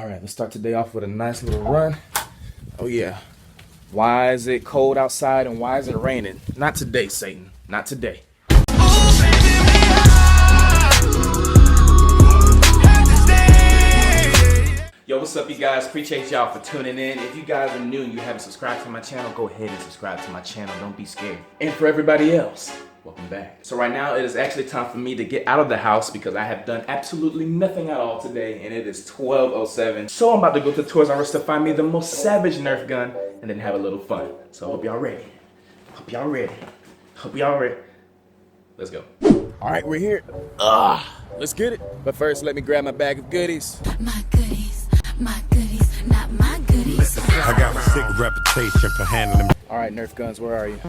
All right, let's start today off with a nice little run. Oh yeah. Why is it cold outside and why is it raining? Not today, Satan. Not today. Yo, what's up, you guys? Appreciate y'all for tuning in. If you guys are new and you haven't subscribed to my channel, go ahead and subscribe to my channel. Don't be scared. And for everybody else, welcome back. So right now, it is actually time for me to get out of the house because I have done absolutely nothing at all today, and it is 12:07. So I'm about to go to Toys R Us to find me the most savage Nerf gun and then have a little fun. So I hope y'all ready. Hope y'all ready. Hope y'all ready. Let's go. All right, we're here. Let's get it. But first, let me grab my bag of goodies. My goodies, not my goodies. Listen, I got a sick reputation for handling. All right, Nerf guns, where are you?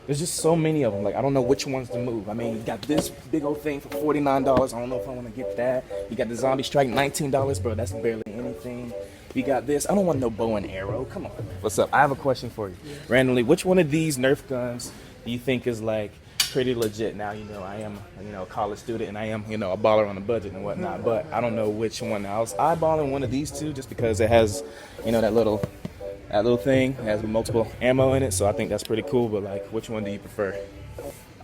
There's just so many of them. Like, I don't know which ones to move. I mean, you got this big old thing for $49. I don't know if I want to get that. You got the Zombie Strike, $19, bro. That's barely anything. We got this. I don't want no bow and arrow. Come on. What's up? I have a question for you. Randomly, which one of these Nerf guns do you think is like pretty legit? Now, you know, I am, a college student and I am, a baller on a budget and whatnot. But I don't know which one. I was eyeballing one of these two just because it has, that little thing has multiple ammo in it, so I think that's pretty cool. But like, which one do you prefer?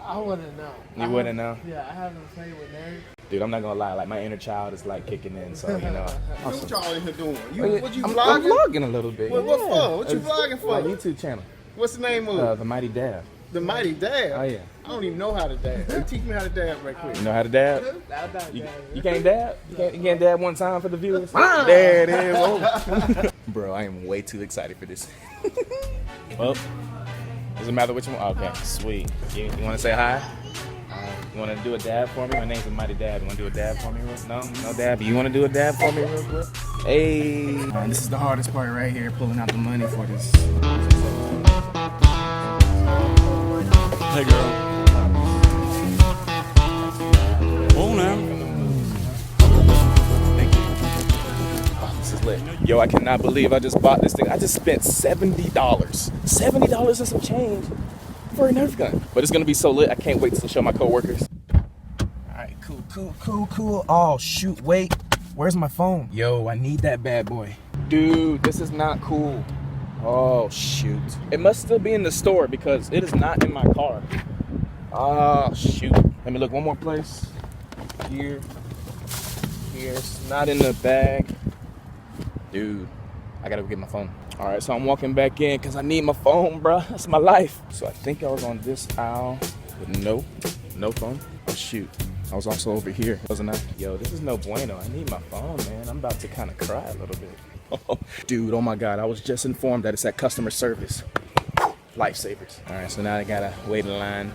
I wouldn't know. You wouldn't know? Yeah, I haven't played with Nerf. Dude, I'm not gonna lie. Like, my inner child is like kicking in. So What y'all in here doing? What you I'm vlogging? vlogging a little bit. What for? What you vlogging for? My YouTube channel. What's the name of it? TheMightyDab. TheMightyDab. Oh yeah. I don't even know how to dab. Teach me how to dab right quick. You know how to dab? You can't dab? You can't dab one time for the viewers? Ah! There it is. Oh. Bro, I am way too excited for this. Well, doesn't matter which one. Okay, sweet. You want to say hi? You want to do a dab for me? My name's TheMightyDab. You want to do a dab for me? No dab. You want to do a dab for me real quick? Hey. This is the hardest part right here, pulling out the money for this. Hey, girl. Oh, now. Thank you. Oh, this is lit. Yo, I cannot believe I just bought this thing. I just spent $70. $70 and some change for a Nerf gun. But it's gonna be so lit, I can't wait to show my coworkers. Alright, cool. Oh shoot, wait. Where's my phone? Yo, I need that bad boy. Dude, this is not cool. Oh shoot. It must still be in the store because it is not in my car. Oh shoot. Let me look one more place. Here. It's not in the bag. Dude, I gotta go get my phone. All right, so I'm walking back in because I need my phone, bro. That's my life. So I think I was on this aisle with no phone. Oh shoot, I was also over here, wasn't I? Yo, this is no bueno. I need my phone, man. I'm about to kind of cry a little bit. Dude, oh my God, I was just informed that it's at customer service. Lifesavers. All right, so now I gotta wait in line,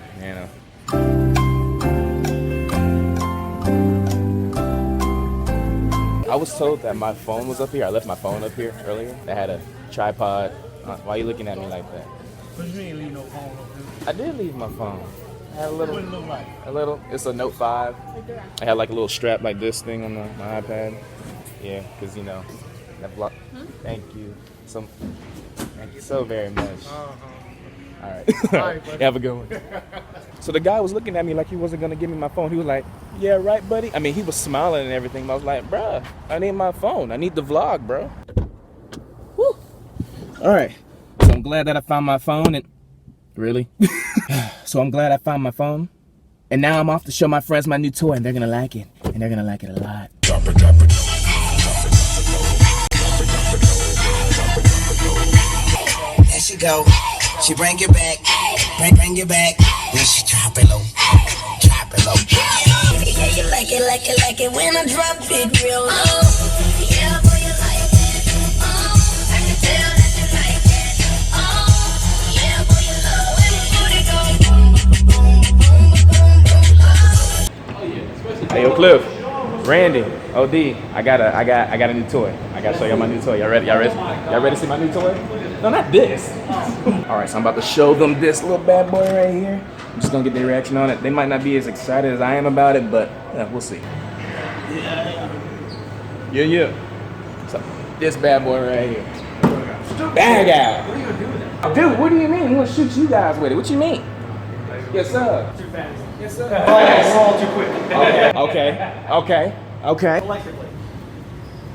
I was told that my phone was up here. I left my phone up here earlier. I had a tripod. Why are you looking at me like that? What you ain't leave no phone up here? I did leave my phone. I had a little. What it look like? It's a Note 5. I had like a little strap like this thing on my iPad. Yeah, because that block. Thank you. Thank you so very much. All right. Have a good one. So the guy was looking at me like he wasn't gonna give me my phone. He was like, "Yeah, right, buddy." I mean, he was smiling and everything. But I was like, "Bruh, I need my phone. I need the vlog, bro." Woo. All right. So I'm glad that I found my phone and really. So I'm glad I found my phone, and now I'm off to show my friends my new toy, and they're gonna like it, and they're gonna like it a lot. Drop it, drop it. There she go. She bring it back. Bring it back. Then she drop it low. Drop it low. Yeah, you like it when I drop it real low. Yeah, boy, you like it. I can tell that you like it. Yeah, boy, you love when you booty go boom, boom, boom, boom. Hey, yo, Cliff, Randy, OD, I got a new toy. I gotta show y'all my new toy. Y'all ready? Y'all ready to see my new toy? No, not this. All right, so I'm about to show them this little bad boy right here. I'm just gonna get their reaction on it. They might not be as excited as I am about it, but we'll see. Yeah. So, this bad boy right here. Bag out. What are you gonna do with it? Dude, what do you mean? He gonna shoot you guys with it? What you mean? Yes, sir. Too fast. Yes, sir. We're all too quick. Okay. Collectively.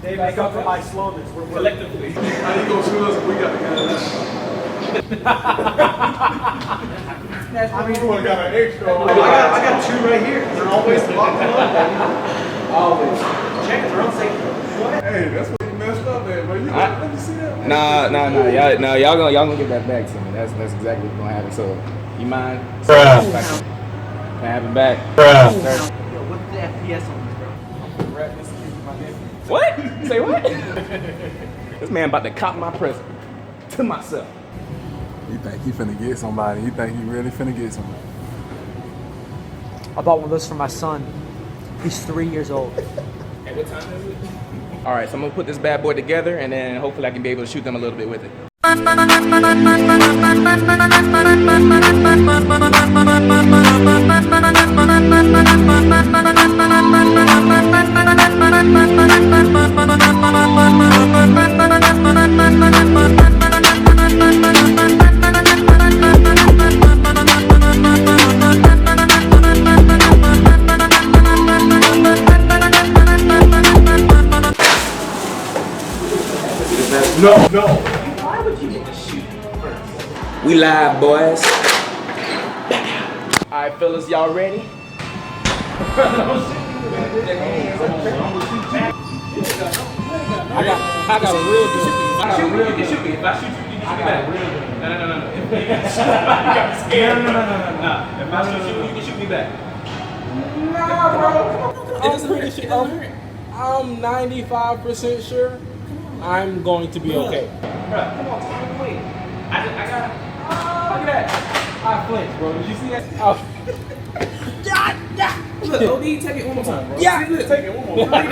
They make up for my slowness. We're collectively. How you gonna shoot us if we got the gun? That's what we You got an extra. I got two right here. They're always locked up. Always. Check it. They're on safety. Hey, that's what you messed up at, bro. Let me see that. Nah. Y'all gonna get that back to me. That's exactly what's gonna happen. So, you mind? Can I have it back? Yo, what's the FPS on this, bro? What? Say what? This man about to cop my present to myself. He think he finna get somebody. He think he really finna get somebody. I bought one of those for my son. He's 3 years old. Hey, what time is it? All right, so I'm gonna put this bad boy together, and then hopefully I can be able to shoot them a little bit with it. No. Why would you get to shoot first? We live, boys. All right, fellas, y'all ready? I got a real good. You can shoot me. If I shoot you, you can shoot me back. No. You got me scared. No. If I shoot you, you can shoot me back. Nah, bro. I'm 95% sure I'm going to be okay. Bruh, come on, wait. I got. Look at that. I flinched, bro. Did you see that? Oh. Look, OD, take it one more time, bro. Yeah. See, look, take it one more time.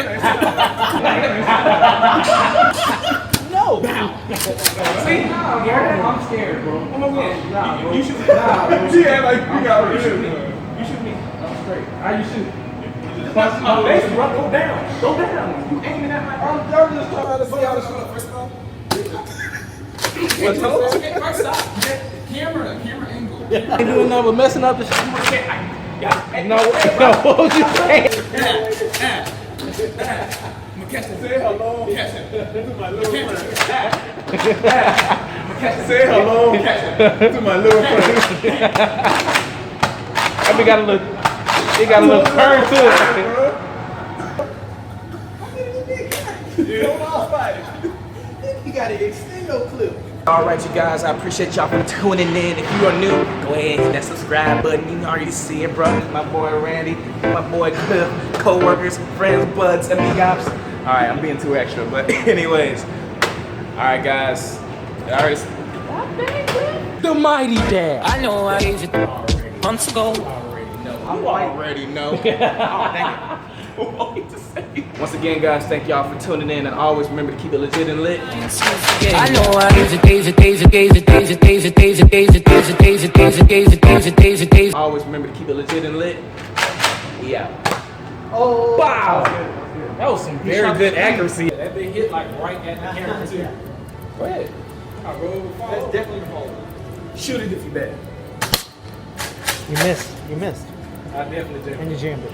No. See, I'm scared, bro. I'm gonna win. Nah, bro. You shoot me. Nah, bro. She act like you got You shoot rid me. of You shoot me. I'm straight. How you shoot? My face, bro. Go down. Go down. You aiming at my. I'm just trying to see how to shoot. First of all. Stop. Camera angle. Ain't doing nothing but messing up the shit. No, what was you saying? Say hello to my little friend. Say hello to my little friend. We got a little turn to it. You gotta extend your clip. All right, you guys, I appreciate y'all for tuning in. If you are new, go ahead and hit that subscribe button. You already see it, bro. My boy Randy, my boy Cliff, co-workers, friends, buds, amigos. All right, I'm being too extra, but anyways. All right, guys. The Mighty Dab. I know I gave it months ago. You already know. Oh, dang it. Once again, guys, thank y'all for tuning in, and always remember to keep it legit and lit. I know I gave it. Always remember to keep it legit and lit. We out. Oh, wow. That was some very good accuracy. That thing hit like right at the camera too. Go ahead. That's definitely your fault. Shoot it if you bet. You missed. I definitely did. And you jammed it.